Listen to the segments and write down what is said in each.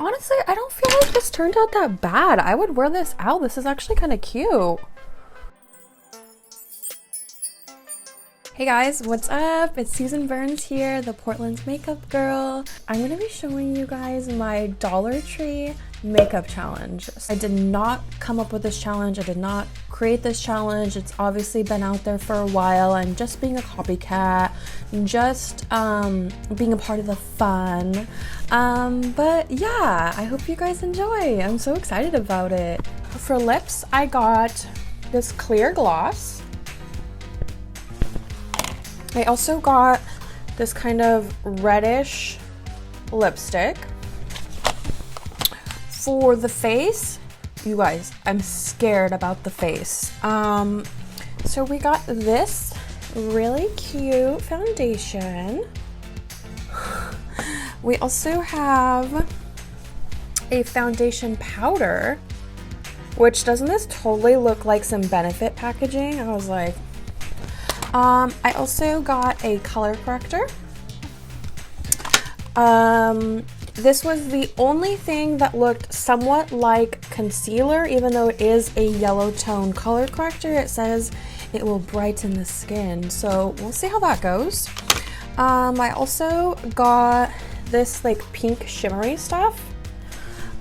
Honestly, I don't feel like this turned out that bad. I would wear this out. This is actually kind of cute. Hey guys, what's up? It's Susan Burns here, the Portland makeup girl. I'm gonna be showing you guys my Dollar Tree makeup challenge. I did not come up with this challenge. I did not create this challenge. It's obviously been out there for a while. I'm just being a copycat, just being a part of the fun. But yeah, I hope you guys enjoy. I'm so excited about it. For lips, I got this clear gloss. I also got this kind of reddish lipstick. For the face, you guys, I'm scared about the face. So we got this really cute foundation. We also have a foundation powder, which doesn't this totally look like some Benefit packaging? I was like, I also got a color corrector. This was the only thing that looked somewhat like concealer, even though it is a yellow tone color corrector. It says it will brighten the skin, so we'll see how that goes. I also got this like pink shimmery stuff.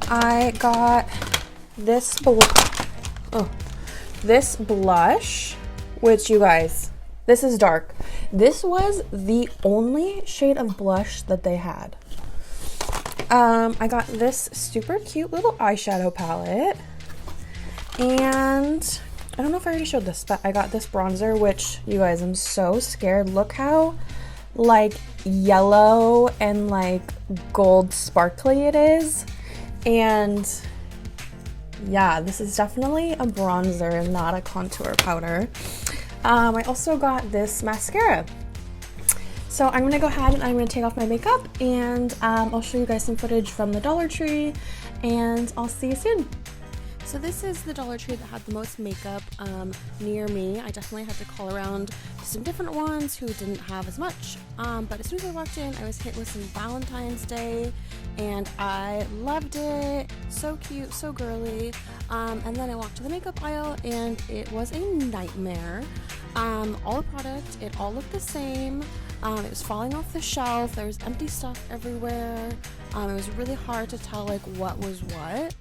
I got this blush, which you guys, this is dark. This was the only shade of blush that they had. I got this super cute little eyeshadow palette. And I don't know if I already showed this, but I got this bronzer, which you guys, I'm so scared. Look how like yellow and like gold sparkly it is. And yeah, this is definitely a bronzer and not a contour powder. I also got this mascara. So I'm gonna go ahead and I'm gonna take off my makeup, and I'll show you guys some footage from the Dollar Tree, and I'll see you soon. So this is the Dollar Tree that had the most makeup near me. I definitely had to call around to some different ones who didn't have as much. But as soon as I walked in, I was hit with some Valentine's Day, and I loved it. So cute, so girly. And then I walked to the makeup aisle, and it was a nightmare. All the product, it all looked the same. It was falling off the shelf. There was empty stuff everywhere. It was really hard to tell like what was what.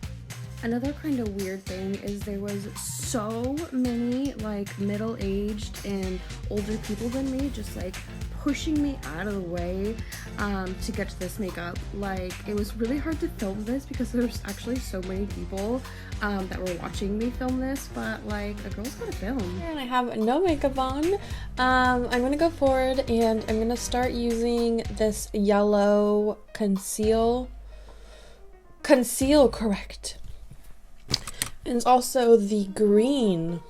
Another kind of weird thing is there was so many like middle-aged and older people than me just like pushing me out of the way to get to this makeup. Like, it was really hard to film this because there was actually so many people that were watching me film this, but like a girl's gotta film. And I have no makeup on. I'm gonna go forward and I'm gonna start using this yellow conceal correct. And it's also the green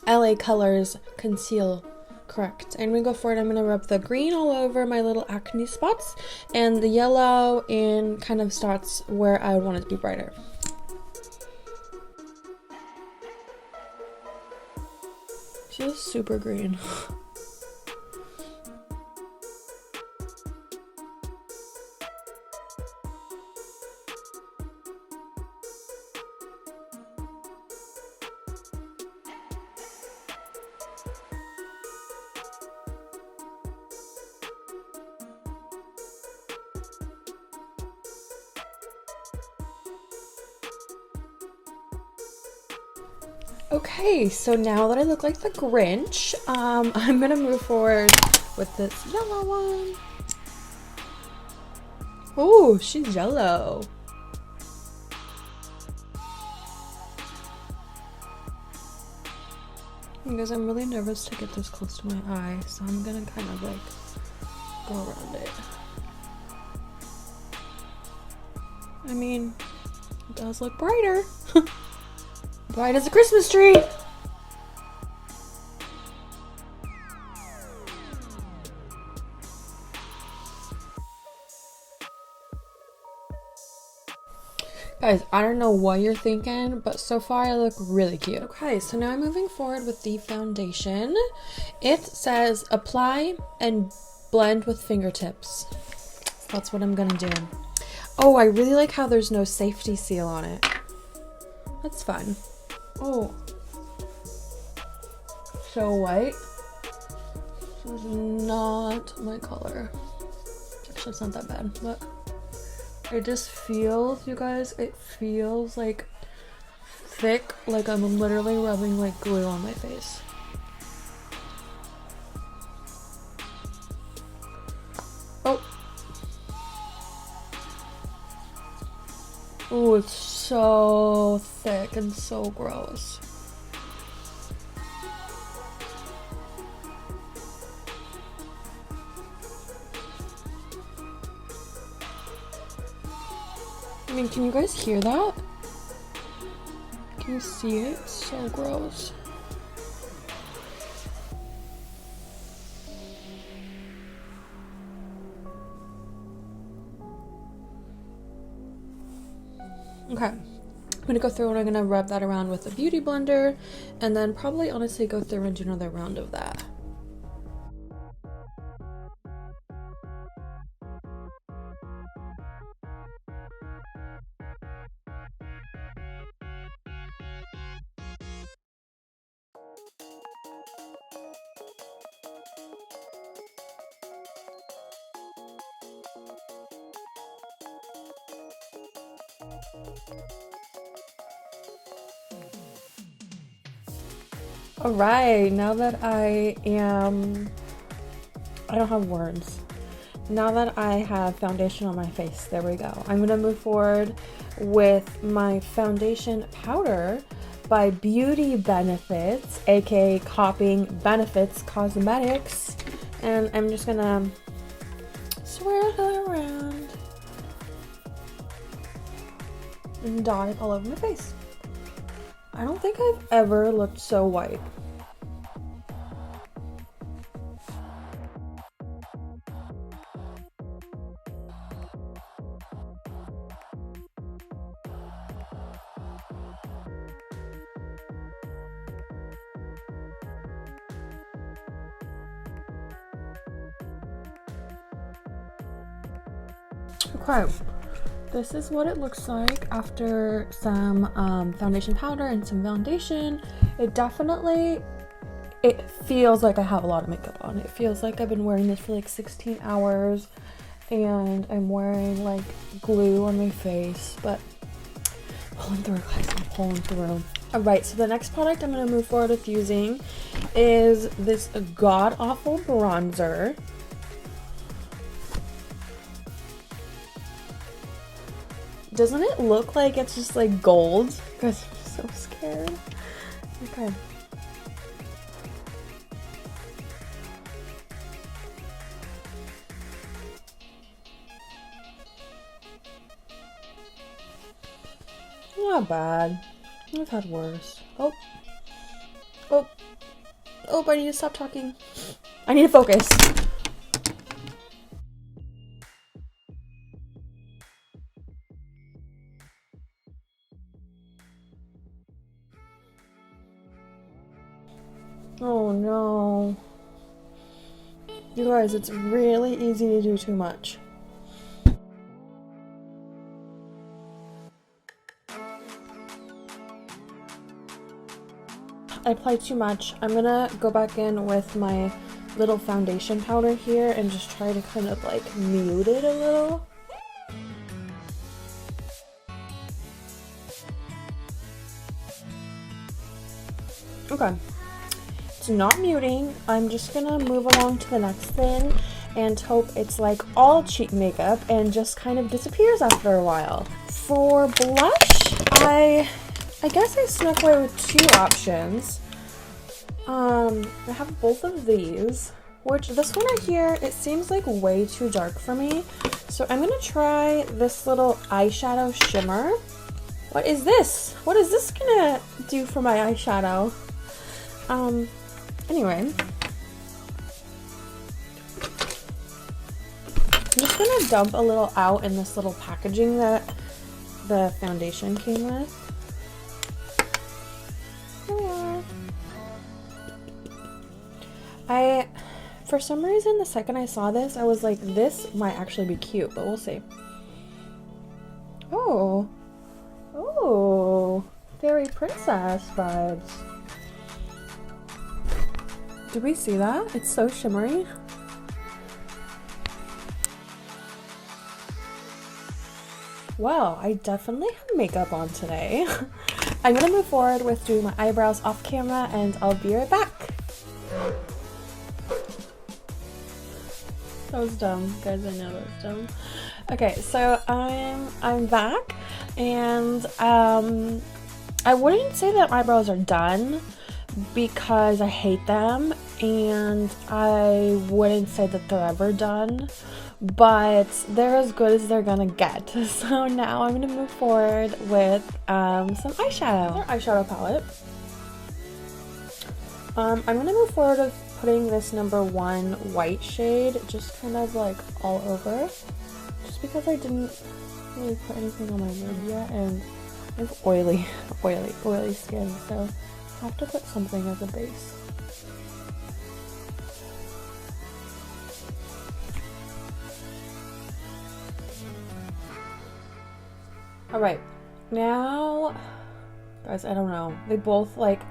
LA Colors Conceal Correct. I'm gonna go for it. I'm gonna rub the green all over my little acne spots and the yellow in kind of spots where I would want it to be brighter. Feels super green. Okay, so now that I look like the Grinch, I'm gonna move forward with this yellow one. Oh, she's yellow. Because I'm really nervous to get this close to my eye, so I'm gonna kind of like go around it. I mean, it does look brighter. Bright as a Christmas tree. Guys, I don't know what you're thinking, but so far I look really cute. Okay, so now I'm moving forward with the foundation. It says apply and blend with fingertips. That's what I'm gonna do. Oh, I really like how there's no safety seal on it. That's fun. Oh. So white. This is not my color. Actually, it's not that bad, but it just feels, you guys, it feels like thick, like I'm literally rubbing like glue on my face. Oh. Oh, it's so thick and so gross. I mean, can you guys hear that? Can you see it? It's so gross. Okay, I'm gonna go through and I'm gonna rub that around with a beauty blender and then probably honestly go through and do another round of that. All right, now that I don't have words. Now that I have foundation on my face, there we go. I'm gonna move forward with my foundation powder by Beauty Benefits, aka Copying Benefits Cosmetics. And I'm just gonna swirl it around and dot it all over my face. I don't think I've ever looked so white. Okay, this is what it looks like after some foundation powder and some foundation. It feels like I have a lot of makeup on. It feels like I've been wearing this for like 16 hours and I'm wearing like glue on my face, but pulling through, guys, I'm pulling through. All right, so the next product I'm gonna move forward with using is this god-awful bronzer. Doesn't it look like it's just like gold? Guys, I'm so scared. Okay. Not bad. I've had worse. Oh. Oh. Oh, I need to stop talking. I need to focus. Oh no. You guys, it's really easy to do too much. I applied too much. I'm gonna go back in with my little foundation powder here and just try to kind of like mute it a little. Okay. It's not muting. I'm just gonna move along to the next thing and hope it's like all cheap makeup and just kind of disappears after a while. For blush, I guess I snuck away with two options. I have both of these, which this one right here, it seems like way too dark for me. So I'm gonna try this little eyeshadow shimmer. What is this? What is this gonna do for my eyeshadow? Anyway. I'm just gonna dump a little out in this little packaging that the foundation came with. For some reason, the second I saw this, I was like, this might actually be cute, but we'll see. Oh. Oh. Fairy princess vibes. Did we see that? It's so shimmery. Well, I definitely have makeup on today. I'm gonna move forward with doing my eyebrows off camera and I'll be right back. That was dumb, guys. I know that was dumb. Okay, so I'm back, and I wouldn't say that my eyebrows are done because I hate them, and I wouldn't say that they're ever done, but they're as good as they're gonna get. So now I'm gonna move forward with some eyeshadow. Our eyeshadow palette. I'm gonna move forward with putting this number 1 white shade just kind of like all over, just because I didn't really put anything on my lid yet, and I have oily skin, so I have to put something as a base. Alright, now, guys, I don't know, they both like,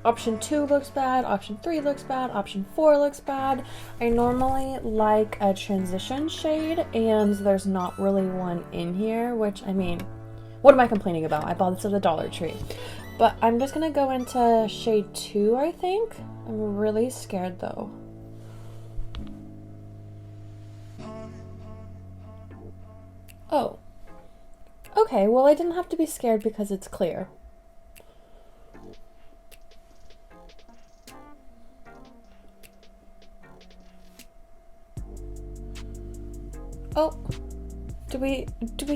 option 2 looks bad, option 3 looks bad, option 4 looks bad. I normally like a transition shade, and there's not really one in here, which, I mean, what am I complaining about? I bought this at the Dollar Tree. But I'm just gonna go into shade 2, I think. I'm really scared though. Oh. Okay, well I didn't have to be scared because it's clear. Oh, do we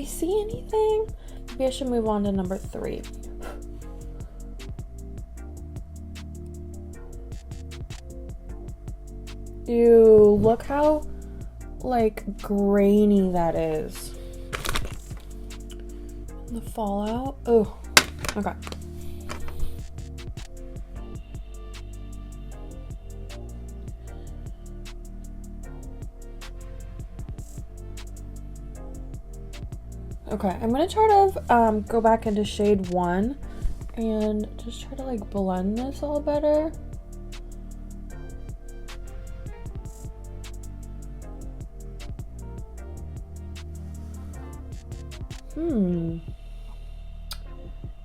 see anything? Maybe I should move on to number 3. Ew, look how like grainy that is. The fallout. Oh, okay. Okay, I'm gonna try to go back into shade 1 and just try to like blend this all better.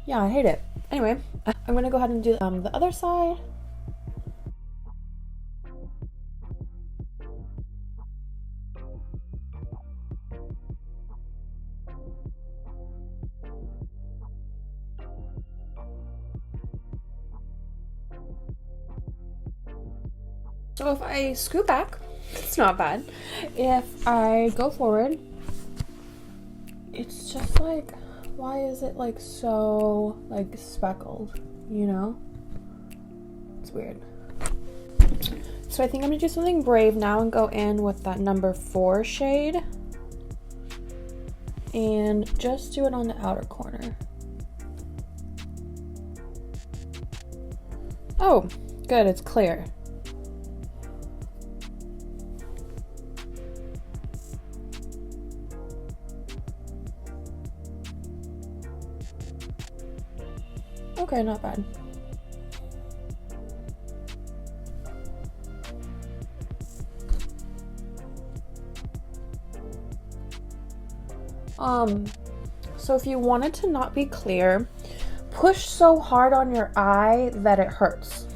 Yeah, I hate it. Anyway, I'm gonna go ahead and do the other side. So if I scoot back, it's not bad. If I go forward, it's just like, why is it like so like speckled, you know? It's weird. So I think I'm gonna do something brave now and go in with that number 4 shade and just do it on the outer corner. Oh, good, it's clear. Okay, not bad. So if you want it to not be clear, push so hard on your eye that it hurts.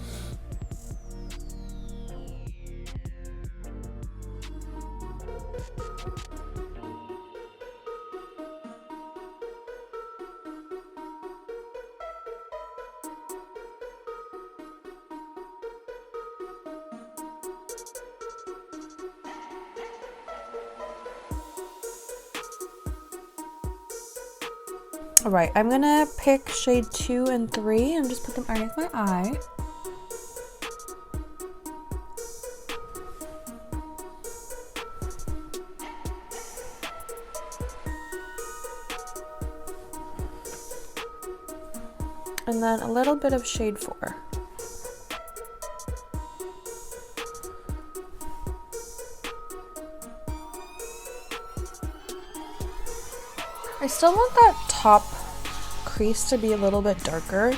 All right, I'm gonna pick shade 2 and 3 and just put them underneath my eye. And then a little bit of shade 4. I still want that top crease to be a little bit darker,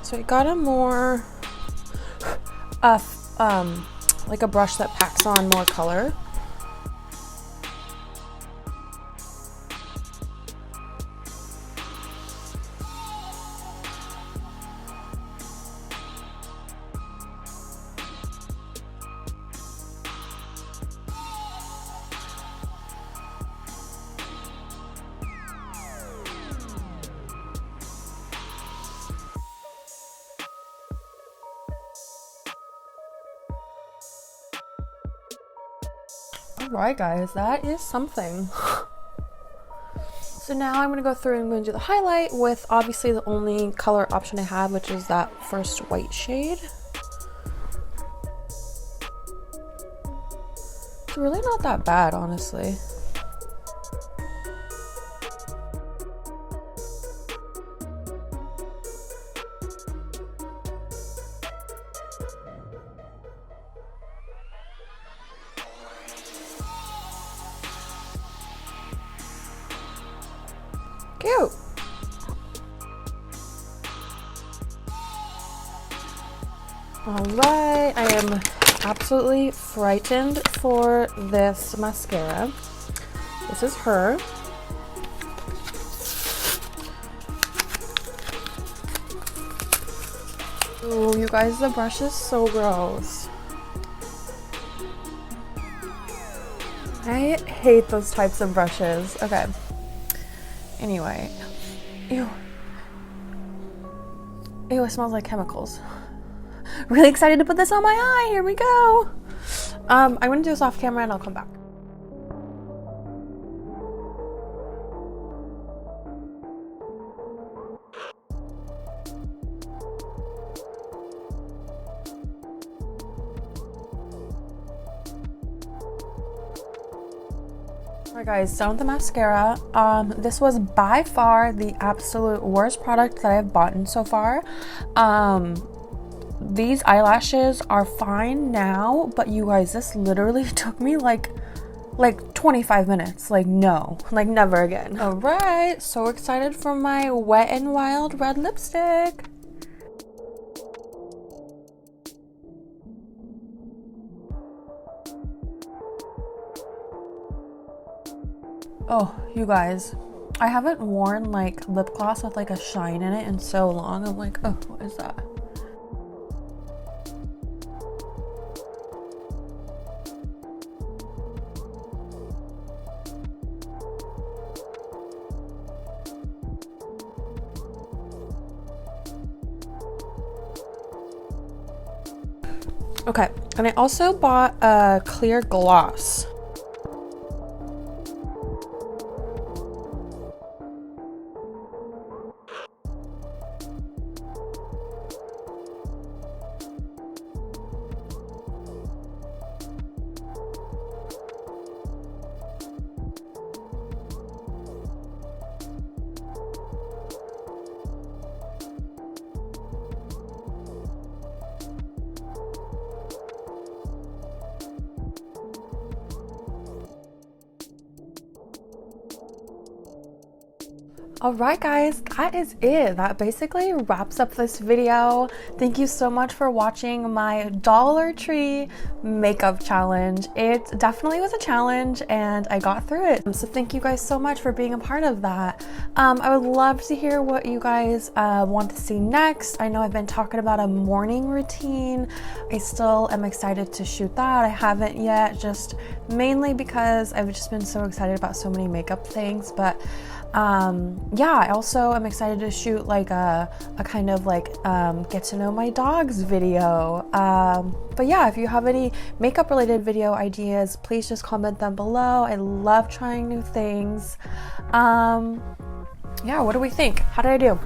so I got a more like a brush that packs on more color. Alright guys, that is something. So now I'm going to go through and I'm going to do the highlight with obviously the only color option I have, which is that first white shade. It's really not that bad, honestly. Cute. Alright, I am absolutely frightened for this mascara. This is her. Ooh, you guys, the brush is so gross. I hate those types of brushes. Okay. Anyway. Ew. Ew, it smells like chemicals. Really excited to put this on my eye. Here we go. I'm gonna do this off camera and I'll come back. Alright guys, done with the mascara. This was by far the absolute worst product that I've bought so far. These eyelashes are fine now, but you guys, this literally took me like 25 minutes. Like no, like never again. Alright, so excited for my Wet n Wild red lipstick. Oh, you guys, I haven't worn like lip gloss with like a shine in it in so long. I'm like, oh, what is that? Okay, and I also bought a clear gloss. Alright guys, that is it. That basically wraps up this video. Thank you so much for watching my Dollar Tree makeup challenge. It definitely was a challenge and I got through it. So thank you guys so much for being a part of that. I would love to hear what you guys want to see next. I know I've been talking about a morning routine. I still am excited to shoot that. I haven't yet, just mainly because I've just been so excited about so many makeup things. But yeah, I also am excited to shoot like a kind of like get to know my dogs video. But yeah, if you have any makeup related video ideas, please just comment them below. I love trying new things. Yeah, what do we think? How did I do?